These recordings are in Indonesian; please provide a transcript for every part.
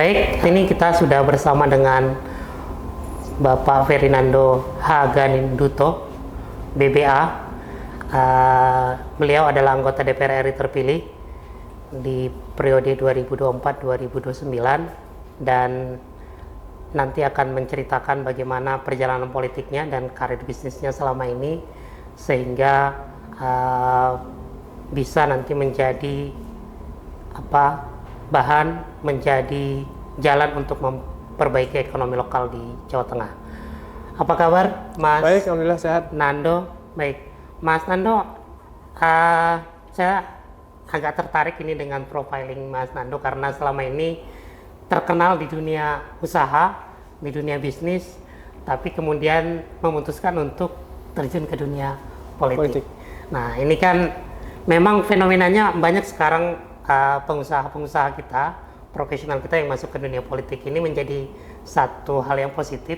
Baik, ini kita sudah bersama dengan Bapak Ferdinando H. Ganinduto, BBA. Beliau adalah anggota DPR RI terpilih di periode 2024-2029 dan nanti akan menceritakan bagaimana perjalanan politiknya dan karir bisnisnya selama ini sehingga bisa nanti menjadi bahan, menjadi jalan untuk memperbaiki ekonomi lokal di Jawa Tengah. Apa kabar, Mas? Baik, alhamdulillah sehat. Nando, baik. Mas Nando, saya agak tertarik ini dengan profiling Mas Nando karena selama ini terkenal di dunia usaha, di dunia bisnis, tapi kemudian memutuskan untuk terjun ke dunia politik. Nah, ini kan memang fenomenanya banyak sekarang pengusaha-pengusaha kita, profesional kita yang masuk ke dunia politik ini menjadi satu hal yang positif,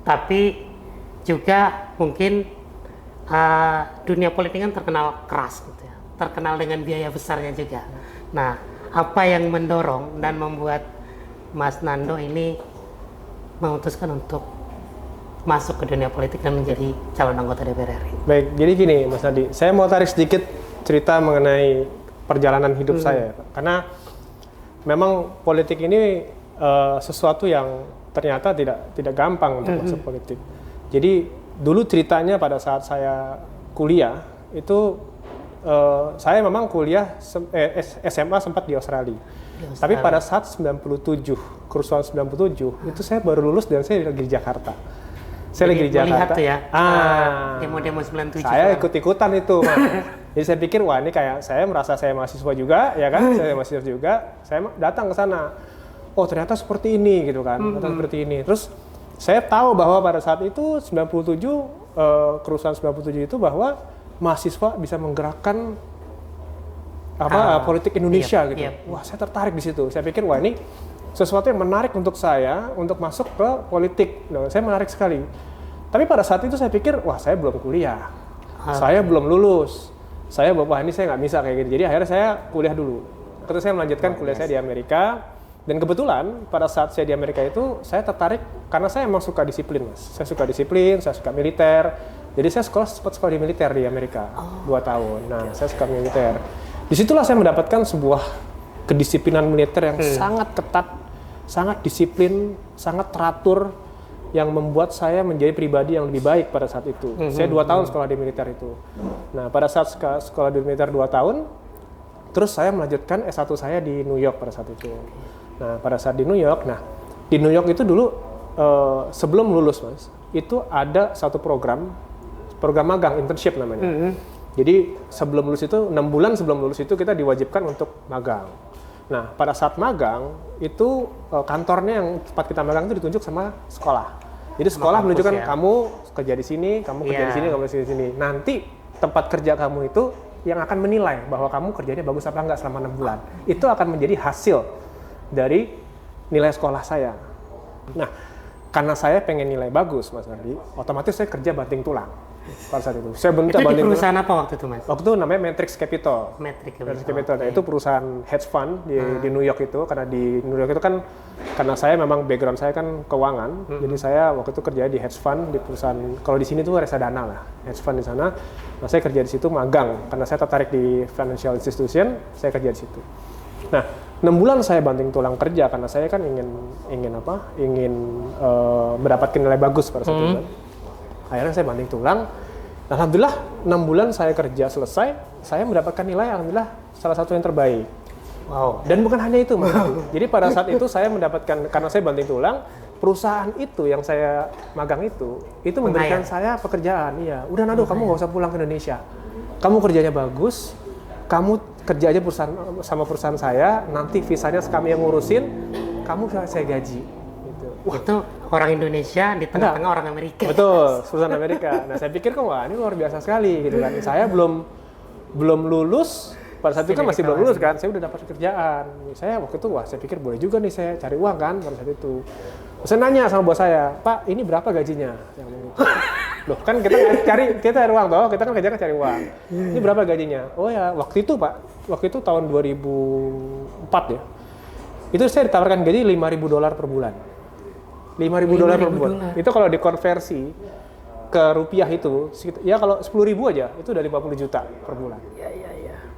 tapi juga mungkin dunia politik kan terkenal keras gitu ya, terkenal dengan biaya besarnya juga. Nah, apa yang mendorong dan membuat Mas Nando ini memutuskan untuk masuk ke dunia politik dan menjadi calon anggota DPR RI? Baik, jadi gini Mas Nadi, saya mau tarik sedikit cerita mengenai perjalanan hidup saya, karena memang politik ini sesuatu yang ternyata tidak gampang untuk masuk politik. Jadi dulu ceritanya pada saat saya kuliah itu saya memang kuliah SMA sempat di Australia. Tapi pada saat 97, kerusuhan 97 itu saya baru lulus dan saya lagi di Jakarta. Saya lagi di Jakarta. Tuh ya, demo-demo 97. Saya ikut-ikutan itu. Jadi saya pikir, wah ini kayak saya merasa saya mahasiswa juga, ya kan? Saya mahasiswa juga, saya datang ke sana. Oh ternyata seperti ini gitu kan, ternyata seperti ini. Terus saya tahu bahwa pada saat itu 97, kerusuhan 97 itu bahwa mahasiswa bisa menggerakkan politik Indonesia gitu. Wah saya tertarik di situ. Saya pikir, wah ini sesuatu yang menarik untuk saya untuk masuk ke politik. Nah, saya menarik sekali. Tapi pada saat itu saya pikir, wah saya belum kuliah, saya belum lulus, saya wah ini saya nggak bisa kayak gitu. Jadi akhirnya saya kuliah dulu. Terus saya melanjutkan kuliah saya di Amerika. Dan kebetulan pada saat saya di Amerika itu saya tertarik karena saya emang suka disiplin, Mas. Saya suka disiplin, saya suka militer. Jadi saya sempat sekolah di militer di Amerika 2 tahun. Nah, saya suka militer. Disitulah saya mendapatkan sebuah kedisiplinan militer yang sangat ketat, sangat disiplin, sangat teratur, yang membuat saya menjadi pribadi yang lebih baik pada saat itu. Saya 2 tahun sekolah di militer itu. Nah, pada saat sekolah di militer 2 tahun, terus saya melanjutkan S1 saya di New York pada saat itu. Nah, pada saat di New York itu dulu sebelum lulus, Mas, itu ada satu program magang, internship namanya. Jadi sebelum lulus itu, 6 bulan sebelum lulus itu kita diwajibkan untuk magang. Nah, pada saat magang itu kantornya yang tempat kita magang itu ditunjuk sama sekolah. Jadi sekolah menunjukkan kamu kerja di sini, kamu kerja di sini, kamu kerja di sini. Nanti tempat kerja kamu itu yang akan menilai bahwa kamu kerjanya bagus apa enggak selama 6 bulan. Itu akan menjadi hasil dari nilai sekolah saya. Nah, karena saya pengen nilai bagus, Mas Ardi, otomatis saya kerja banting tulang pada saat itu. Saya itu di perusahaan apa waktu itu, Mas? Waktu itu namanya Matrix Capital. Matrix Capital. Nah, itu perusahaan hedge fund di New York itu. Karena di New York itu kan, karena saya memang background saya kan keuangan, jadi saya waktu itu kerja di hedge fund di perusahaan. Kalau di sini tuh reksadana lah, hedge fund di sana. Nah, saya kerja di situ magang karena saya tertarik di financial institution, saya kerja di situ. Nah, 6 bulan saya banting tulang kerja karena saya kan ingin mendapatkan nilai bagus pada saat itu. Akhirnya saya banting tulang. Alhamdulillah 6 bulan saya kerja selesai, saya mendapatkan nilai alhamdulillah salah satu yang terbaik. Wow. Dan bukan hanya itu, Mas. Jadi pada saat itu saya mendapatkan, karena saya banting tulang, perusahaan itu yang saya magang itu memberikan saya pekerjaan. Iya, udah Nado, kamu nggak usah pulang ke Indonesia. Kamu kerjanya bagus, kamu kerja aja sama perusahaan saya, nanti visanya kami yang ngurusin, kamu saya gaji. Gitu. Wah. Itu orang Indonesia di tengah-tengah orang Amerika. Betul, perusahaan Amerika. Nah, saya pikir kok wah ini luar biasa sekali gitu kan. Saya belum lulus, pada saat itu kan masih belum lulus kan, saya udah dapat pekerjaan. Saya waktu itu saya pikir boleh juga nih saya cari uang kan pada saat itu. Saya nanya sama bos saya, Pak ini berapa gajinya? Loh kan kita cari uang toh, kita kan kerja kan cari uang. Ini berapa gajinya? Oh ya waktu itu Pak, waktu itu tahun 2004 ya. Itu saya ditawarkan gaji $5.000 per bulan. $5.000 per bulan. Itu kalau dikonversi ke rupiah itu, ya kalau 10.000 aja, itu udah 50 juta per bulan.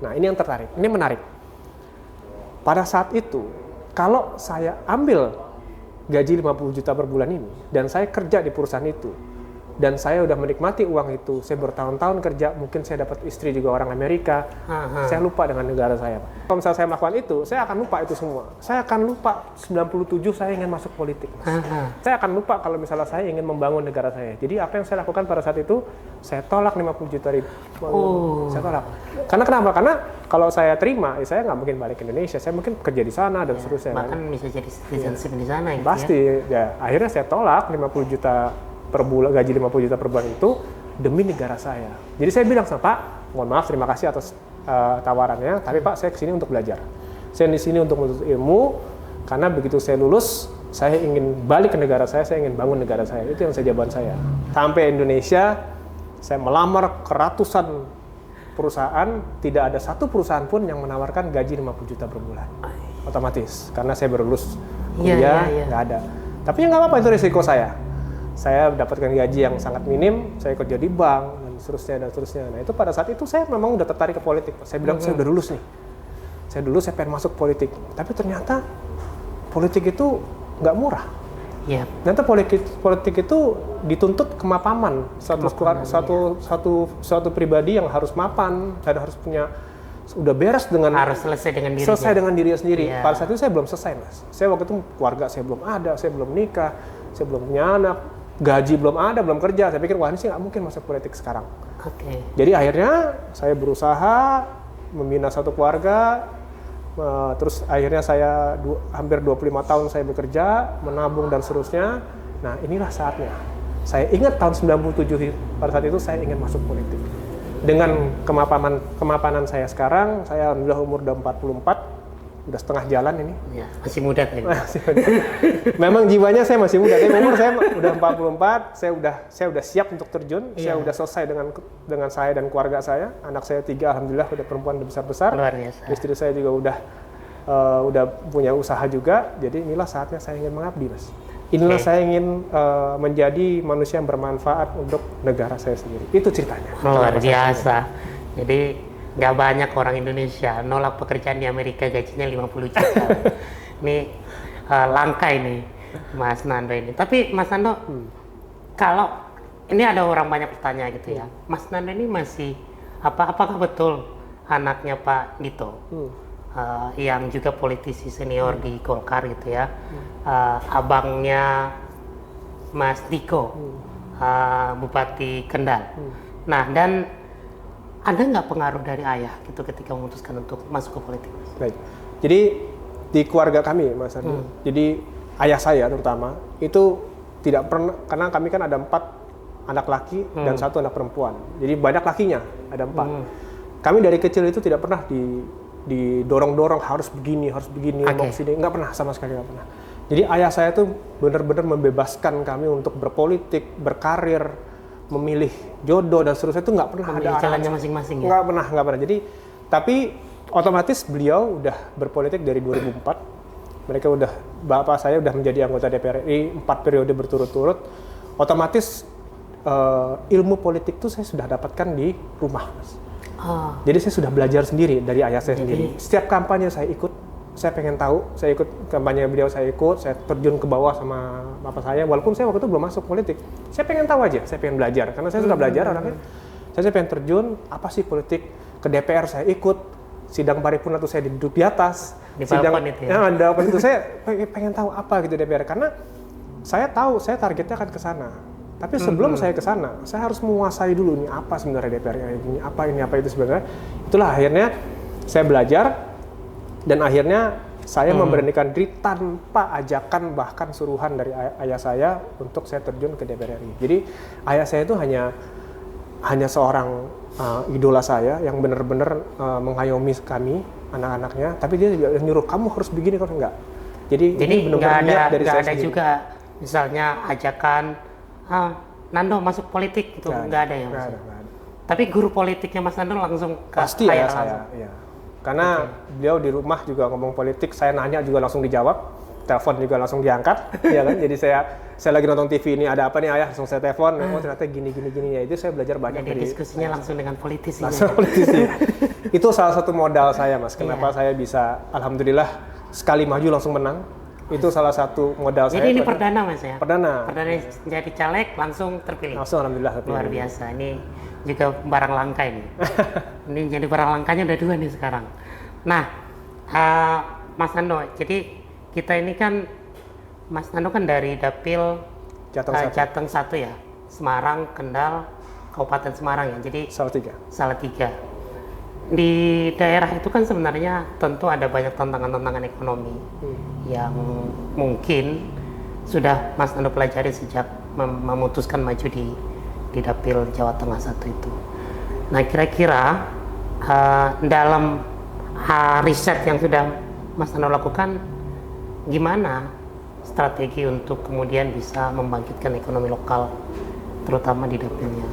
Nah, ini yang tertarik. Ini menarik. Pada saat itu, kalau saya ambil gaji 50 juta per bulan ini, dan saya kerja di perusahaan itu, dan saya udah menikmati uang itu, saya bertahun-tahun kerja, mungkin saya dapat istri juga orang Amerika, saya lupa dengan negara saya, Pak. Kalau misalnya saya melakukan itu, saya akan lupa itu semua. Saya akan lupa 97 saya ingin masuk politik. Saya akan lupa kalau misalnya saya ingin membangun negara saya. Jadi apa yang saya lakukan pada saat itu, saya tolak 50 juta ribu. Saya tolak. Karena kenapa? Karena kalau saya terima, saya nggak mungkin balik ke Indonesia. Saya mungkin kerja di sana dan seterusnya. Bahkan bisa jadi citizenship di sana. Pasti. Ya, akhirnya saya tolak 50 juta per bulan, gaji 50 juta per bulan itu demi negara saya. Jadi saya bilang sama Pak, mohon maaf, terima kasih atas tawarannya, tapi Pak, saya kesini untuk belajar. Saya di sini untuk menuntut ilmu, karena begitu saya lulus, saya ingin balik ke negara saya ingin bangun negara saya. Itu yang jawaban saya. Sampai Indonesia, saya melamar ke ratusan perusahaan, tidak ada satu perusahaan pun yang menawarkan gaji 50 juta per bulan. Otomatis, karena saya baru lulus kuliah, nggak ada. Tapi ya nggak apa-apa, itu risiko saya. Saya dapatkan gaji yang sangat minim, saya kerja di bank, dan seterusnya. Nah, itu pada saat itu saya memang udah tertarik ke politik. Saya bilang, saya udah lulus nih. Saya pengen masuk politik. Tapi ternyata politik itu nggak murah. Ternyata politik itu dituntut kemapanan. Suatu pribadi yang harus mapan, dan harus punya, udah beres dengan, harus selesai dengan dirinya. Selesai dengan dirinya sendiri. Pada saat itu saya belum selesai, Mas. Saya waktu itu keluarga saya belum ada, saya belum nikah, saya belum punya anak. Gaji belum ada, belum kerja. Saya pikir, wah ini sih nggak mungkin masuk politik sekarang. Jadi akhirnya saya berusaha membina satu keluarga, terus akhirnya saya hampir 25 tahun saya bekerja, menabung dan seterusnya. Nah, inilah saatnya. Saya ingat tahun 97, pada saat itu saya ingin masuk politik. Dengan kemapanan saya sekarang, saya alhamdulillah umur udah 44, udah setengah jalan ini. Masih muda kan? Memang jiwanya saya masih muda, tapi umur saya udah 44, saya udah siap untuk terjun, saya udah selesai dengan saya dan keluarga saya. Anak saya 3, alhamdulillah udah perempuan, udah besar-besar. Luar biasa. Istri saya juga udah punya usaha juga. Jadi inilah saatnya saya ingin mengabdi, Mas. Inilah saya ingin menjadi manusia yang bermanfaat untuk negara saya sendiri. Itu ceritanya. Luar biasa. Jadi nggak banyak orang Indonesia nolak pekerjaan di Amerika gajinya 50 juta. Ini langka ini, Mas Nando ini. Tapi Mas Nando, kalau ini ada orang banyak bertanya gitu ya, Mas Nando ini masih apakah betul anaknya Pak Dito, yang juga politisi senior di Golkar gitu ya, abangnya Mas Diko, Bupati Kendal. Nah, dan ada nggak pengaruh dari ayah gitu ketika memutuskan untuk masuk ke politik? Baik. Jadi di keluarga kami, Mas Ardi, jadi ayah saya terutama itu tidak pernah, karena kami kan ada 4 anak laki dan 1 anak perempuan. Jadi banyak lakinya, ada 4. Kami dari kecil itu tidak pernah didorong-dorong harus begini, mau kesini, nggak pernah, sama sekali nggak pernah. Jadi ayah saya tuh benar-benar membebaskan kami untuk berpolitik, berkarir, memilih jodoh dan seterusnya, itu nggak pernah ada jalannya masing-masing ya? Nggak pernah. Jadi tapi otomatis beliau udah berpolitik dari 2004. Bapak saya udah menjadi anggota DPR RI 4 periode berturut-turut. Otomatis ilmu politik itu saya sudah dapatkan di rumah, Mas. Jadi saya sudah belajar sendiri dari ayah saya sendiri. Setiap kampanye saya ikut. Saya pengen tahu, saya ikut kampanye beliau, saya terjun ke bawah sama bapak saya, walaupun saya waktu itu belum masuk politik. Saya pengen tahu aja, saya pengen belajar, karena saya sudah belajar orangnya. Saya pengen terjun, apa sih politik, ke DPR saya ikut, sidang paripurna itu saya duduk di atas. Di balkon itu ya? Di balkon itu saya pengen tahu apa gitu DPR, karena saya tahu, saya targetnya akan ke sana. Tapi sebelum saya ke sana, saya harus menguasai dulu nih apa sebenarnya DPR ini, apa itu sebenarnya. Itulah akhirnya saya belajar. Dan akhirnya saya memberanikan diri tanpa ajakan bahkan suruhan dari ayah saya untuk saya terjun ke DPR RI. Jadi ayah saya itu hanya seorang idola saya yang benar-benar mengayomi kami, anak-anaknya. Tapi dia juga nyuruh, kamu harus begini, kalau enggak. Jadi ini benar-benar niat dari saya sendiri. Juga misalnya ajakan, Nando masuk politik, itu nggak ada ya Mas? Nggak ada. Tapi guru politiknya Mas Nando langsung ke pasti ayah saya, langsung? ya. Karena beliau di rumah juga ngomong politik, saya nanya juga langsung dijawab, telepon juga langsung diangkat, ya kan? Jadi saya lagi nonton TV ini ada apa nih ayah, langsung saya telepon, oh ternyata gini ya itu saya belajar banyak. Jadi diskusinya langsung dengan politisi. Langsung politisi. Itu salah satu modal saya mas, kenapa saya bisa alhamdulillah sekali maju langsung menang. Itu salah satu modal saya. Jadi ini perdana mas ya? Perdana jadi caleg langsung terpilih? Langsung alhamdulillah terpilih. Luar biasa, ini juga barang langka ini. Ini jadi barang langkanya udah 2 nih sekarang. Nah, Mas Nando, jadi kita ini kan, Mas Nando kan dari Dapil Jateng 1 ya, Semarang, Kendal, Kabupaten Semarang ya, jadi Salatiga. Di daerah itu kan sebenarnya tentu ada banyak tantangan-tantangan ekonomi yang mungkin sudah Mas Nando pelajari sejak memutuskan maju di Dapil Jawa Tengah 1 itu. Nah, kira-kira dalam riset yang sudah Mas Nando lakukan, gimana strategi untuk kemudian bisa membangkitkan ekonomi lokal, terutama di dapilnya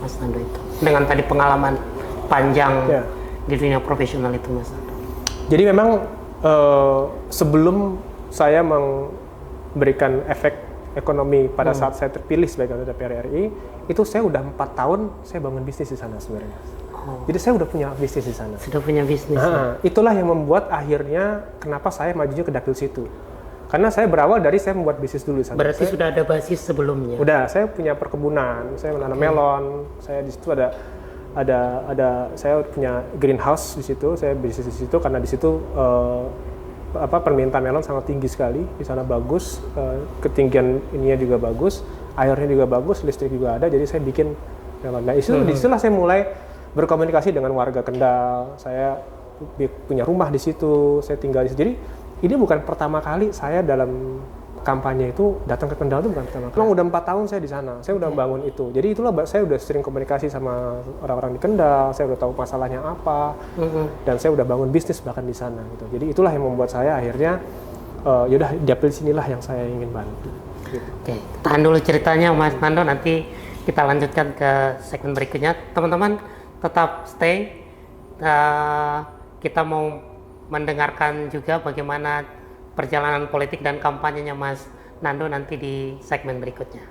Mas Nando itu, dengan tadi pengalaman panjang di dunia profesional itu Mas Nando? Jadi memang sebelum saya memberikan efek ekonomi pada saat saya terpilih sebagai anggota DPR RI, itu saya udah 4 tahun saya bangun bisnis di sana sebenarnya. Jadi saya udah punya bisnis di sana. Sudah punya bisnis. Nah, itulah yang membuat akhirnya kenapa saya majunya ke dapil situ. Karena saya berawal dari saya membuat bisnis dulu di sana. Berarti sudah ada basis sebelumnya. Udah, saya punya perkebunan, saya menanam melon, saya di situ ada saya punya greenhouse di situ, saya bisnis di situ karena di situ permintaan melon sangat tinggi sekali, di sana bagus, ketinggian ininya juga bagus, airnya juga bagus, listrik juga ada, jadi saya bikin melon. Nah, disitulah saya mulai berkomunikasi dengan warga Kendal, saya punya rumah di situ, saya tinggal di situ. Jadi ini bukan pertama kali saya dalam kampanye itu datang ke Kendal, itu bukan pertama kali. Memang udah 4 tahun saya di sana, saya udah bangun itu. Jadi itulah saya udah sering komunikasi sama orang-orang di Kendal, saya udah tahu masalahnya apa, dan saya udah bangun bisnis bahkan di sana. Gitu. Jadi itulah yang membuat saya akhirnya, yaudah dapil sinilah yang saya ingin bantu. Gitu. Oke, tahan dulu ceritanya Mas Nando, nanti kita lanjutkan ke segmen berikutnya. Teman-teman tetap stay, kita mau mendengarkan juga bagaimana perjalanan politik dan kampanyenya Mas Nando nanti di segmen berikutnya.